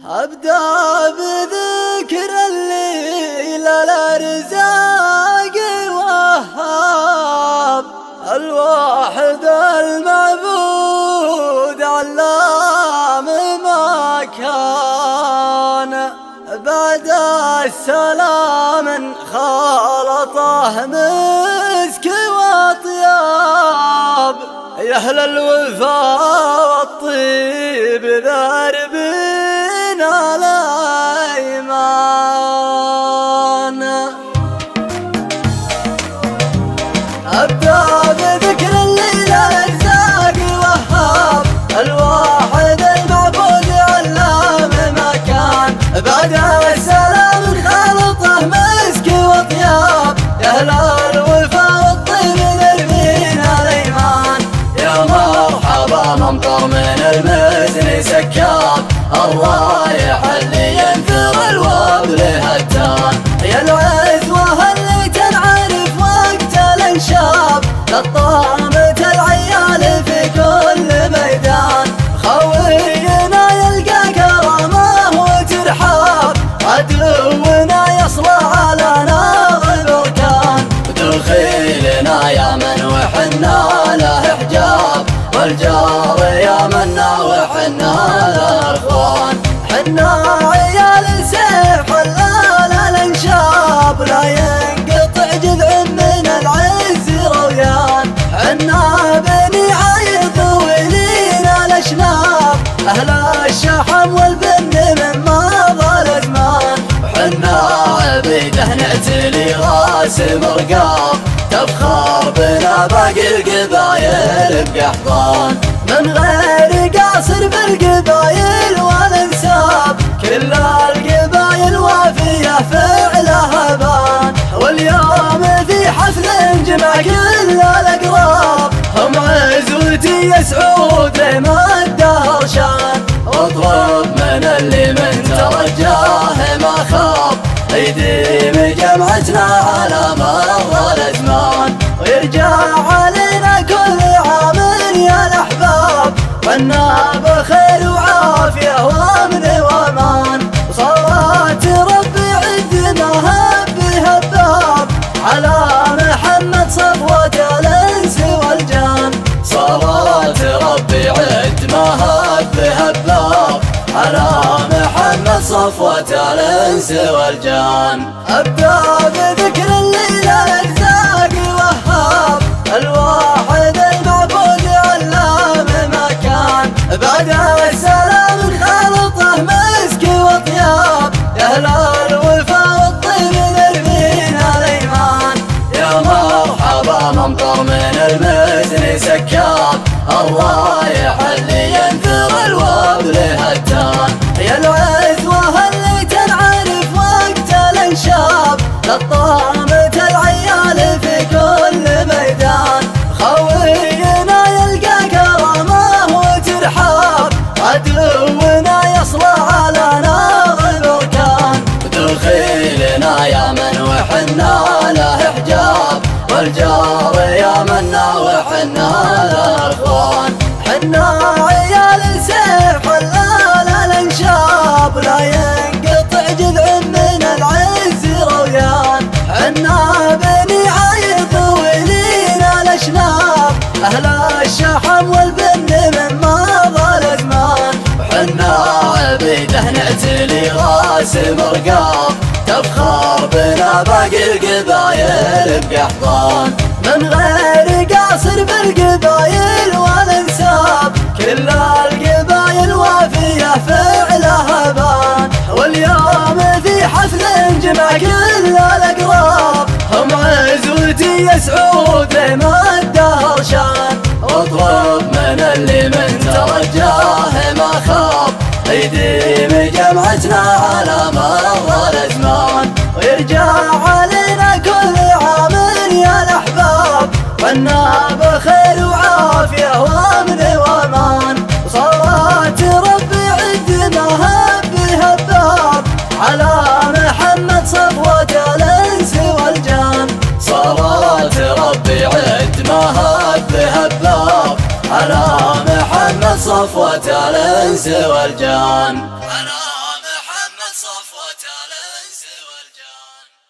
أبدأ بذكر الليل الأرزاق وهاب الواحد المعبود علام ما كان. بعد السلام خالطه مسك وطياب يا أهل الوفا والطيب ذاربين الأيمان. أبدأ بذكر الليل الأرزاق وهاب الواحد المعبود علام ما كان. بعد السلام خالطه مسك وطياب يا أهل الوفا والطيب ذاربين الأيمان. يا مرحبا ممطر من المزن سكاب الرايح اللي ينثر الوابل هتان. يا العزوة اللي تنعرف وقت الانشاب لطامة العيال في كل ميدان. خوينا يلقى كرامه وترحاب عدونا يصلى على نار البركان. دخيلنا يا من وحنا له حجاب والجار يا منا وحنا له اخوان. حنا عيال سيف حلال الانشاب لا ينقطع جذع من العز رويان. حنا بني عيض ولينا الاشناب اهل الشحم والبن من مضى الازمان. وحنا عبيده نعتلي راس مرقاب تفخر بنا باقي القبايل بقحطان. من غير قاصر بالقبايل والانساب كل القبايل وافيه فعلها بان. واليوم في حفل جمع كل الاقراب هم عزوتي يا سعود لما الدهر شان. واطلب من اللي من ترجاه ما خاب يديم جمعتنا على مر الازمان. ويرجع علينا كل عام يا الاحباب وانا بخير وعافيه وامن وامان. وصلاه ربي عدنا هب هباب على محمد صفوة الانس والجان. صلاه ربي عد ما هب هباب على محمد صفوة الانس والجان. أبدأ بذكر الليل الأرزاق وهاب الواحد المعبود علام ما كان. بعد السلام خالطه مسك وطياب يا أهل الوفا والطيب ذاربين الأيمان. يا مرحبا ممطر من المزن سكاب الرايح اللي ينثر الوابل هتان. يا العزوة اللي تنعرف وقت الانشاب لطامة العيال في كل ميدان. خوينا يلقى كرامه وترحاب عدونا يصلى على نار البركان. دخيلنا يا من وحنا له حجاب والجار يا منا وحنا له اخوان. حنا عيال سيف حلال الانشاب لا ينقطع جذع من العز رويان. حنا بني عيض ولينا الاشناب اهل الشحم والبن من مضى الازمان. وحنا عبيده نعتلي راس مرقاب تفخر بنا باقي القبايل بقحطان. من غير قاصر بالقبايل والانساب كل القبايل وافيه فعلها بان. واليوم في حفل جمع كل الاقراب هم عزوتي يا سعود لما الدهر شان. واطلب من اللي من ترجاه ما خاب يديم جمعتنا على مر الازمان. ويرجع علينا كل عام يا الاحباب وانا بخير وعافيه وامن وامان. وصلاه ربي عدنا هب هباب على محمد صفوة الانس والجان. صلاه ربي عد ما هب هباب على محمد صفوة الانس والجان. صفوة الانس والجان.